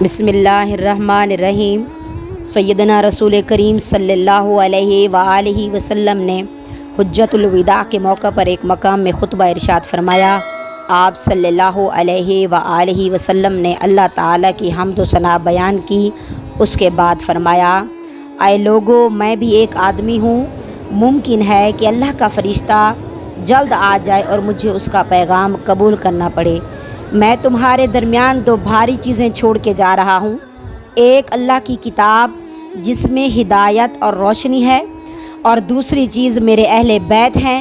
बिस्मिल्लाहिर्रहमानिर्रहीम। सैयदना रसूल करीम सल्लल्लाहु अलैहि वआलिहि वसल्लम ने हुज्जतुल विदा के मौका पर एक मकाम में खुतबा इरशाद फरमाया। आप सल्लल्लाहु अलैहि वआलिहि वसल्लम ने अल्लाह ताला की हम्द व सना बयान की। उसके बाद फरमाया, आए लोगो, मैं भी एक आदमी हूँ। मुमकिन है कि अल्लाह का फ़रिश्ता जल्द आ जाए और मुझे उसका पैगाम कबूल करना पड़े। मैं तुम्हारे दरमियान दो भारी चीज़ें छोड़ के जा रहा हूँ। एक अल्लाह की किताब जिसमें हिदायत और रोशनी है, और दूसरी चीज़ मेरे अहले बैत हैं।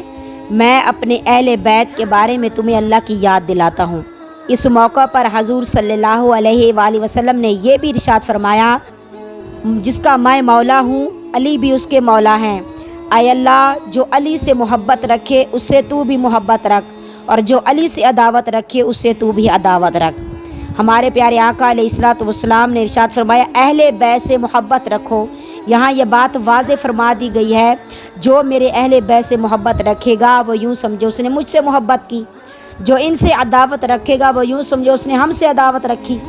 मैं अपने अहले बैत के बारे में तुम्हें अल्लाह की याद दिलाता हूँ। इस मौका पर हजूर सल्लल्लाहु अलैहि वसल्लम ने यह भी इरशाद फरमाया, जिसका मैं मौला हूँ, अली भी उसके मौला हैं। आए अल्लाह, जो अली से मोहब्बत रखे उससे तू भी मोहब्बत रख, और जो अली से अदावत रखे उससे तू भी अदावत रख। हमारे प्यारे आका अलैहिस्सलातु वस्सलाम ने इरशाद फरमाया, अहले बैत से मोहब्बत रखो। यहाँ यह बात वाज़े फरमा दी गई है, जो मेरे अहले बैत से मोहब्बत रखेगा वो यूँ समझो उसने मुझसे मोहब्बत की, जो इनसे अदावत रखेगा वो यूँ समझो उसने हमसे अदावत रखी।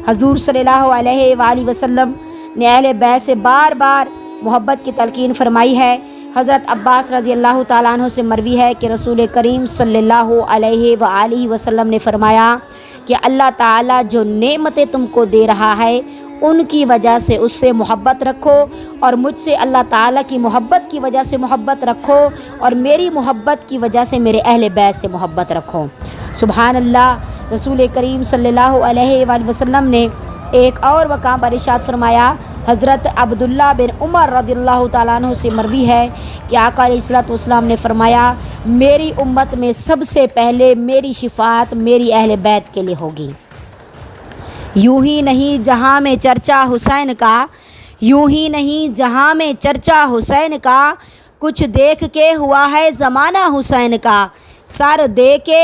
हजूर सल्लल्लाहु अलैहि वसल्लम ने अहले बैत से बार बार मोहब्बत की तलकीन फरमाई है। हज़रत अब्बास रज़ी अल्लाह ताला अन्हु से मरवी है कि रसूल करीम सल्लल्लाहु अलैहि वसल्लम ने फरमाया कि अल्लाह ताला जो नेमतें तुमको दे रहा है उनकी वजह से उससे मोहब्बत रखो, और मुझसे अल्लाह ताला की मोहब्बत की वजह से मोहब्बत रखो, और मेरी मोहब्बत की वजह से मेरे अहले बैत से मोहब्बत रखो। सुभान अल्लाह। रसूल करीम सल्लल्लाहु अलैहि वसल्लम ने एक और मकाम पर इरशाद फरमाया। हज़रत अब्दुल्ला बिन उमर रज़ियल्लाहु ताला अन्हु से मरवी है कि आका अलैहिस्सलातु वस्सलाम ने फरमाया, मेरी उम्मत में सबसे पहले मेरी शिफात मेरी अहले बैत के लिए होगी। यूं ही नहीं जहाँ में चर्चा हुसैन का, यूं ही नहीं जहाँ में चर्चा हुसैन का, कुछ देख के हुआ है ज़माना हुसैन का। सर दे के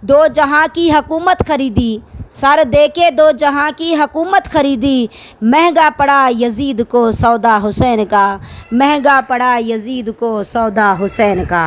दो जहाँ की हुकूमत खरीदी, सर दे के दो जहाँ की हुकूमत खरीदी। महंगा पड़ा यजीद को सौदा हुसैन का, महंगा पड़ा यजीद को सौदा हुसैन का।